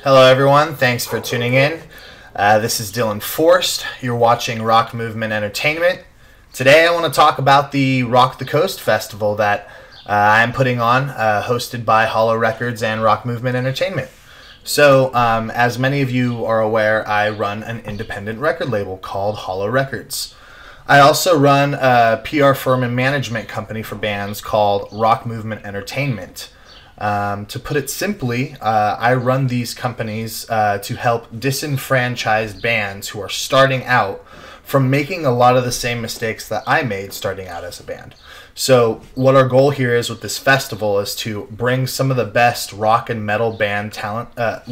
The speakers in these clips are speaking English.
Hello, everyone. Thanks for tuning in. This is Dylan Forst. You're watching Rock Movement Entertainment. Today, I want to talk about the Rock the Coast Festival that I'm putting on, hosted by Hollow Records and Rock Movement Entertainment. So, as many of you are aware, I run an independent record label called Hollow Records. I also run a PR firm and management company for bands called Rock Movement Entertainment. To put it simply, I run these companies to help disenfranchised bands who are starting out from making a lot of the same mistakes that I made starting out as a band. So what our goal here is with this festival is to bring some of the best rock and metal bands that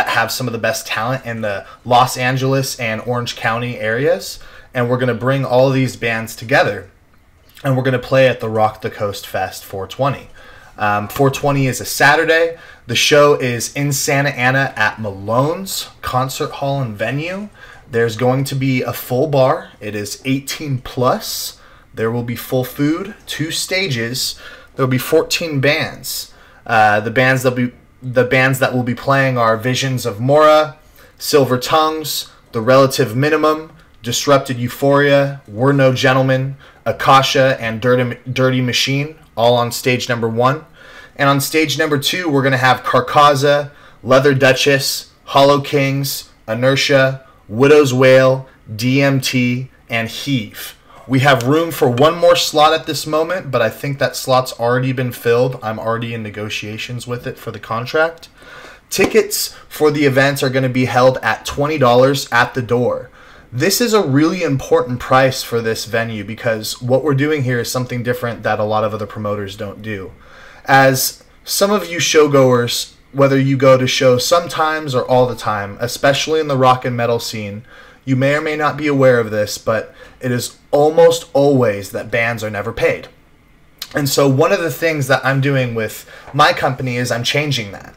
have some of the best talent in the Los Angeles and Orange County areas, and we're going to bring all of these bands together. And we're going to play at the Rock the Coast Fest 420. 420 is a Saturday. The show is in Santa Ana at Malone's Concert Hall and Venue. There's going to be a full bar. It is 18 plus. There will be full food, 2 stages. There will be 14 bands. The bands that will be playing are Visions of Mora, Silver Tongues, The Relative Minimum, Disrupted Euphoria, We're No Gentlemen, Akasha, and Dirty Machine, all on stage number 1. And on stage number 2, we're going to have Carcaza, Leather Duchess, Hollow Kings, Inertia, Widow's Wail, DMT, and Heave. We have room for one more slot at this moment, but I think that slot's already been filled. I'm already in negotiations with it for the contract. Tickets for the events are going to be held at $20 at the door. This is a really important price for this venue because what we're doing here is something different that a lot of other promoters don't do. As some of you showgoers, whether you go to shows sometimes or all the time, especially in the rock and metal scene, you may or may not be aware of this, but it is almost always that bands are never paid. And so one of the things that I'm doing with my company is I'm changing that.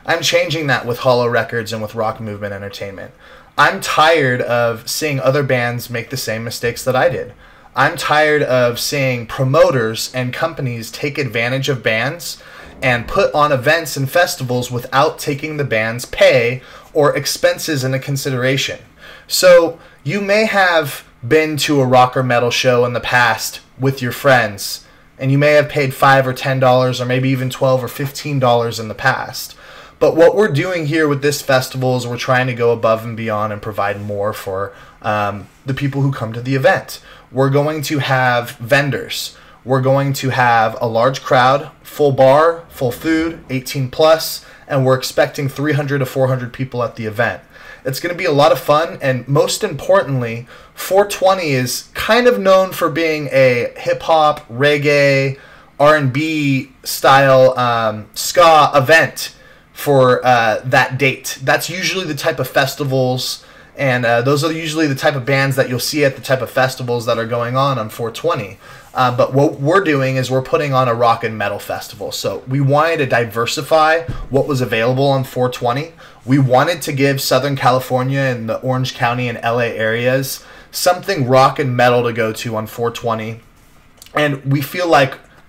I'm changing that with Hollow Records and with Rock Movement Entertainment. I'm tired of seeing other bands make the same mistakes that I did. I'm tired of seeing promoters and companies take advantage of bands and put on events and festivals without taking the band's pay or expenses into consideration. So you may have been to a rock or metal show in the past with your friends, and you may have paid $5 or $10 or maybe even $12 or $15 in the past. But what we're doing here with this festival is we're trying to go above and beyond and provide more for the people who come to the event. We're going to have vendors. We're going to have a large crowd, full bar, full food, 18 plus, and we're expecting 300 to 400 people at the event. It's going to be a lot of fun, and most importantly, 420 is kind of known for being a hip-hop, reggae, R&B style ska event for that date. That's usually the type of festivals, and those are usually the type of bands that you'll see at the type of festivals that are going on 420. But what we're doing is we're putting on a rock and metal festival. So we wanted to diversify what was available on 420. We wanted to give Southern California and the Orange County and LA areas something rock and metal to go to on 420. And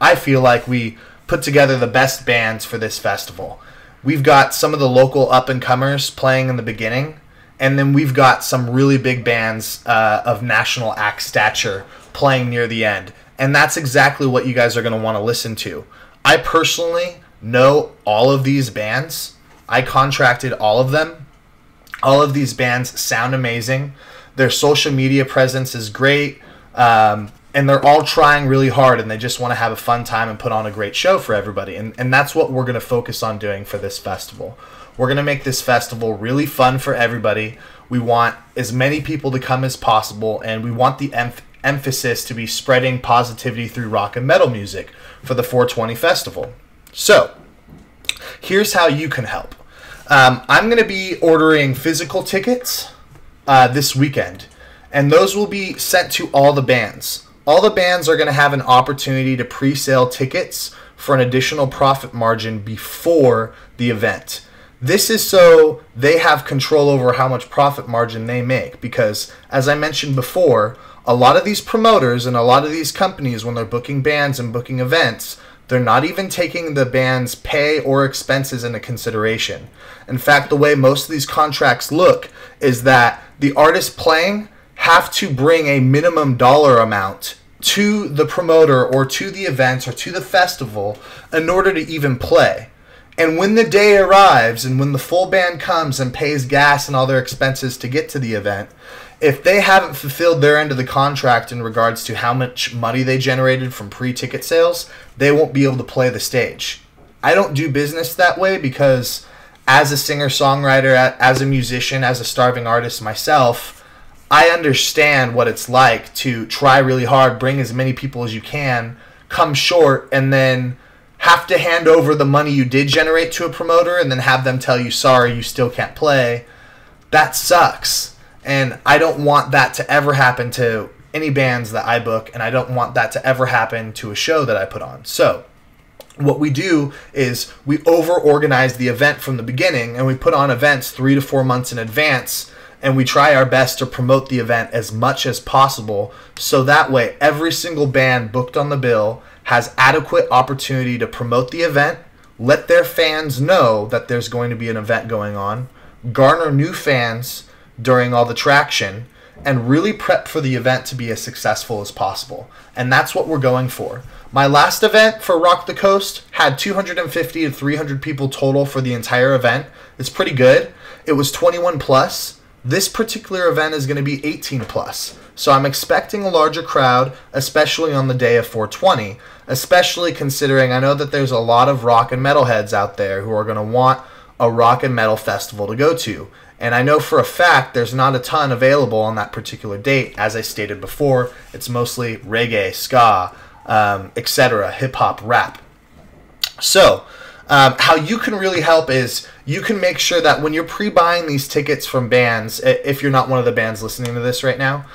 I feel like we put together the best bands for this festival. We've got some of the local up-and-comers playing in the beginning, and then we've got some really big bands of national act stature playing near the end. And that's exactly what you guys are going to want to listen to. I personally know all of these bands. I contracted all of them. All of these bands sound amazing. Their social media presence is great. And they're all trying really hard, and they just want to have a fun time and put on a great show for everybody. And that's what we're going to focus on doing for this festival. We're going to make this festival really fun for everybody. We want as many people to come as possible, and we want the emphasis to be spreading positivity through rock and metal music for the 420 festival. So, here's how you can help. I'm going to be ordering physical tickets this weekend, and those will be sent to all the bands. All the bands are going to have an opportunity to pre-sale tickets for an additional profit margin before the event. This is so they have control over how much profit margin they make because, as I mentioned before, a lot of these promoters and a lot of these companies, when they're booking bands and booking events, They're not even taking the band's pay or expenses into consideration. In fact, the way most of these contracts look is that the artists playing have to bring a minimum dollar amount to the promoter or to the event or to the festival in order to even play. And when the day arrives and when the full band comes and pays gas and all their expenses to get to the event, if they haven't fulfilled their end of the contract in regards to how much money they generated from pre-ticket sales, they won't be able to play the stage. I don't do business that way because as a singer-songwriter, as a musician, as a starving artist myself, I understand what it's like to try really hard, bring as many people as you can, come short, and then have to hand over the money you did generate to a promoter and then have them tell you, sorry, you still can't play. That sucks. And I don't want that to ever happen to any bands that I book, and I don't want that to ever happen to a show that I put on. So what we do is we over-organize the event from the beginning, and we put on events 3 to 4 months in advance, and we try our best to promote the event as much as possible, so that way every single band booked on the bill has adequate opportunity to promote the event, let their fans know that there's going to be an event going on, garner new fans during all the traction, and really prep for the event to be as successful as possible. And that's what we're going for. My last event for Rock the Coast had 250 to 300 people total for the entire event. It's pretty good. It was 21 plus. This particular event is going to be 18 plus. So I'm expecting a larger crowd, especially on the day of 420, especially considering I know that there's a lot of rock and metal heads out there who are going to want a rock and metal festival to go to. And I know for a fact there's not a ton available on that particular date. As I stated before, it's mostly reggae, ska, etc., hip-hop, rap. So how you can really help is you can make sure that when you're pre-buying these tickets from bands, if you're not one of the bands listening to this right now,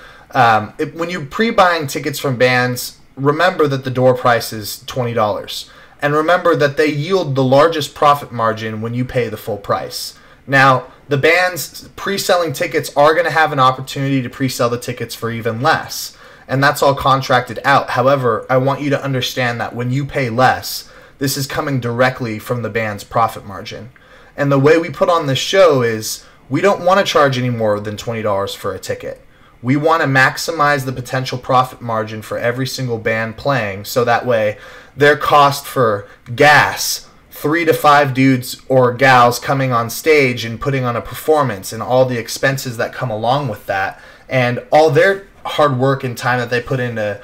when you're pre-buying tickets from bands, remember that the door price is $20. And remember that they yield the largest profit margin when you pay the full price. Now, the bands pre-selling tickets are going to have an opportunity to pre-sell the tickets for even less. And that's all contracted out. However, I want you to understand that when you pay less, this is coming directly from the band's profit margin. And the way we put on this show is we don't want to charge any more than $20 for a ticket. We want to maximize the potential profit margin for every single band playing, so that way their cost for gas, 3 to 5 dudes or gals coming on stage and putting on a performance, and all the expenses that come along with that, and all their hard work and time that they put into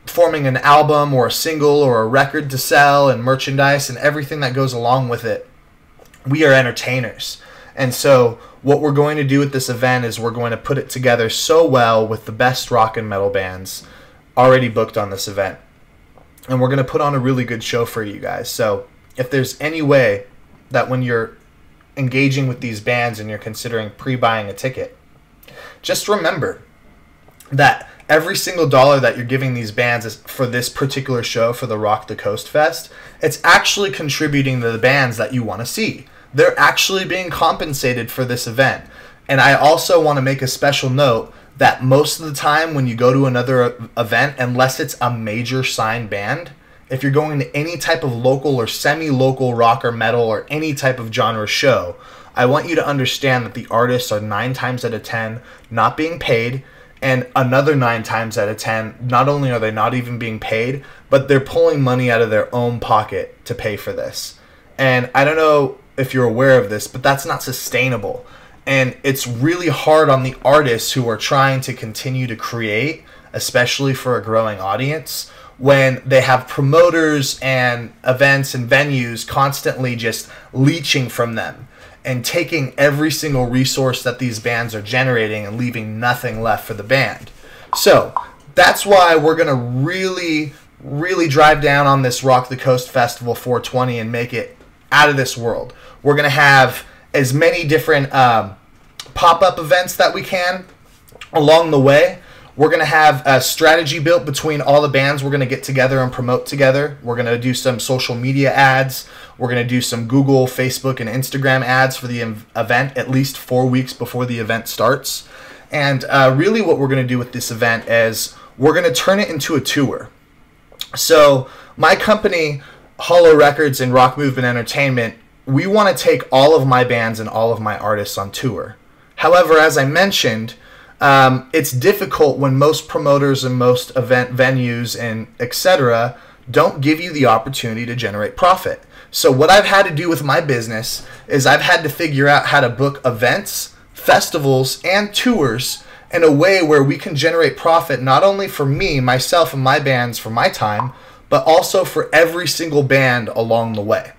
forming an album or a single or a record to sell and merchandise and everything that goes along with it. We are entertainers. And so what we're going to do with this event is we're going to put it together so well with the best rock and metal bands already booked on this event. And we're going to put on a really good show for you guys. So if there's any way that when you're engaging with these bands and you're considering pre-buying a ticket, just remember that every single dollar that you're giving these bands is for this particular show, for the Rock the Coast Fest, it's actually contributing to the bands that you want to see. They're actually being compensated for this event. And I also want to make a special note that most of the time when you go to another event, unless it's a major signed band, if you're going to any type of local or semi-local rock or metal or any type of genre show, I want you to understand that the artists are 9 times out of 10 not being paid, and another 9 times out of 10, not only are they not even being paid, but they're pulling money out of their own pocket to pay for this. And I don't know if you're aware of this, but that's not sustainable. And it's really hard on the artists who are trying to continue to create, especially for a growing audience, when they have promoters and events and venues constantly just leeching from them and taking every single resource that these bands are generating and leaving nothing left for the band. So that's why we're going to really drive down on this Rock the Coast Festival 420 and make it out of this world. We're going to have as many different pop-up events that we can along the way. We're going to have a strategy built between all the bands we're going to get together and promote together. We're going to do some social media ads. We're going to do some Google, Facebook, and Instagram ads for the event at least 4 weeks before the event starts. And really what we're going to do with this event is we're going to turn it into a tour. So my company, Hollow Records and Rock Movement Entertainment, we want to take all of my bands and all of my artists on tour. However, as I mentioned, it's difficult when most promoters and most event venues and etc. don't give you the opportunity to generate profit. So what I've had to do with my business is I've had to figure out how to book events, festivals, and tours in a way where we can generate profit not only for me, myself, and my bands for my time, but also for every single band along the way.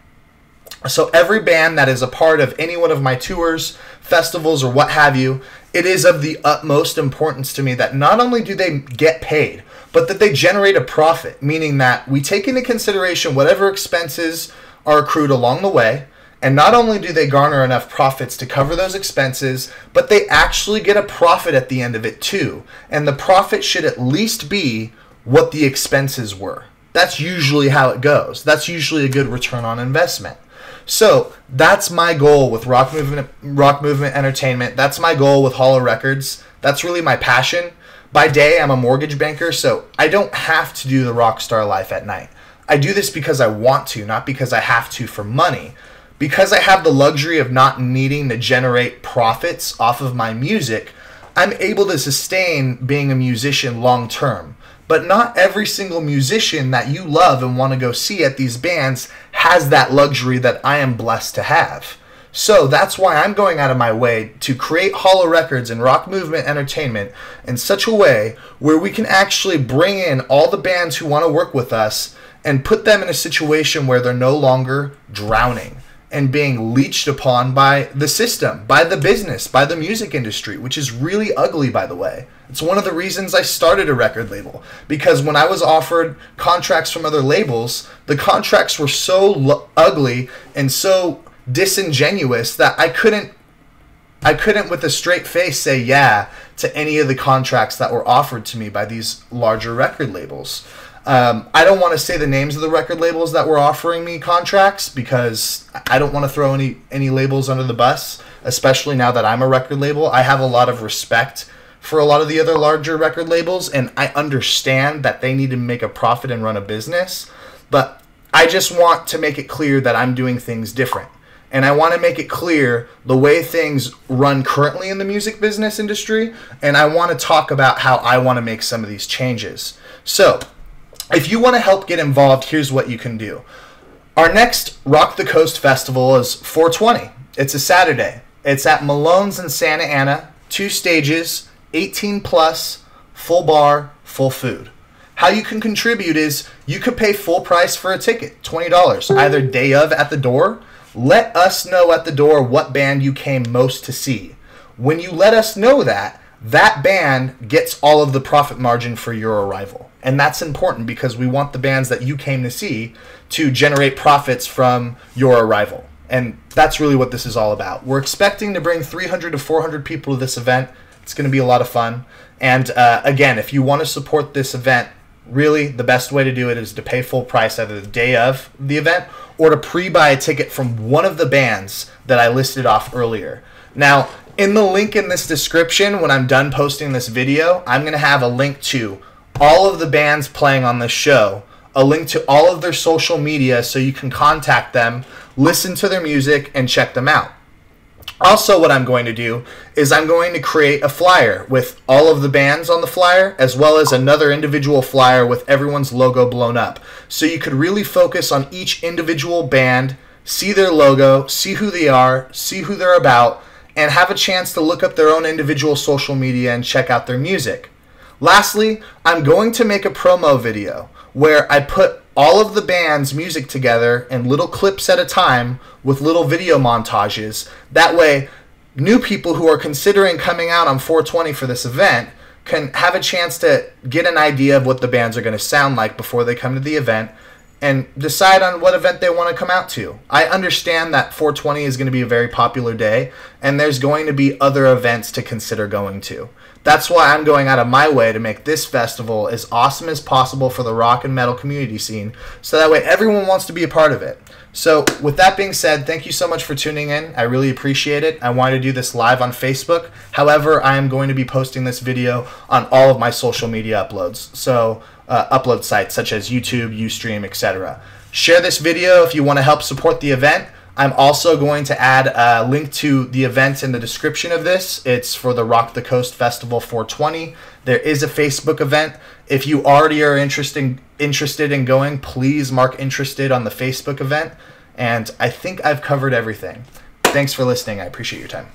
So every band that is a part of any one of my tours, festivals, or what have you, it is of the utmost importance to me that not only do they get paid, but that they generate a profit, meaning that we take into consideration whatever expenses are accrued along the way, and not only do they garner enough profits to cover those expenses, but they actually get a profit at the end of it too. And the profit should at least be what the expenses were. That's usually how it goes. That's usually a good return on investment. So that's my goal with Rock Movement Entertainment. That's my goal with Hollow Records. That's really my passion. By day, I'm a mortgage banker, so I don't have to do the rock star life at night. I do this because I want to, not because I have to for money. Because I have the luxury of not needing to generate profits off of my music, I'm able to sustain being a musician long term. But not every single musician that you love and want to go see at these bands has that luxury that I am blessed to have. So that's why I'm going out of my way to create Hollow Records and Rock Movement Entertainment in such a way where we can actually bring in all the bands who want to work with us and put them in a situation where they're no longer drowning and being leached upon by the system, by the business, by the music industry, which is really ugly, by the way. It's one of the reasons I started a record label, because when I was offered contracts from other labels, the contracts were so ugly and so disingenuous that I couldn't with a straight face say yeah to any of the contracts that were offered to me by these larger record labels. I don't want to say the names of the record labels that were offering me contracts because I don't want to throw any labels under the bus, especially now that I'm a record label. I have a lot of respect for a lot of the other larger record labels, and I understand that they need to make a profit and run a business, but I just want to make it clear that I'm doing things different. And I want to make it clear the way things run currently in the music business industry, and I want to talk about how I want to make some of these changes. So, if you want to help get involved, here's what you can do. Our next Rock the Coast festival is 420. It's a Saturday. It's at Malone's in Santa Ana, 2 stages, 18 plus, full bar, full food. How you can contribute is you could pay full price for a ticket, $20, either day of at the door. Let us know at the door what band you came most to see. When you let us know that, that band gets all of the profit margin for your arrival. And that's important because we want the bands that you came to see to generate profits from your arrival. And that's really what this is all about. We're expecting to bring 300 to 400 people to this event. It's going to be a lot of fun. And again, if you want to support this event, really the best way to do it is to pay full price either the day of the event or to pre-buy a ticket from one of the bands that I listed off earlier. Now, in the link in this description, when I'm done posting this video, I'm going to have a link to all of the bands playing on this show, a link to all of their social media so you can contact them, listen to their music, and check them out. Also, what I'm going to do is I'm going to create a flyer with all of the bands on the flyer, as well as another individual flyer with everyone's logo blown up. So you could really focus on each individual band, see their logo, see who they are, see who they're about, and have a chance to look up their own individual social media and check out their music. Lastly, I'm going to make a promo video where I put all of the band's music together in little clips at a time with little video montages. That way, new people who are considering coming out on 420 for this event can have a chance to get an idea of what the bands are going to sound like before they come to the event and decide on what event they want to come out to. I understand that 420 is going to be a very popular day, and there's going to be other events to consider going to. That's why I'm going out of my way to make this festival as awesome as possible for the rock and metal community scene, so that way everyone wants to be a part of it. So with that being said, thank you so much for tuning in. I really appreciate it. I wanted to do this live on Facebook. However, I am going to be posting this video on all of my social media uploads. So upload sites such as YouTube, Ustream, etc. Share this video if you want to help support the event. I'm also going to add a link to the event in the description of this. It's for the Rock the Coast Festival 420. There is a Facebook event. If you already are interested in going, please mark interested on the Facebook event. And I think I've covered everything. Thanks for listening. I appreciate your time.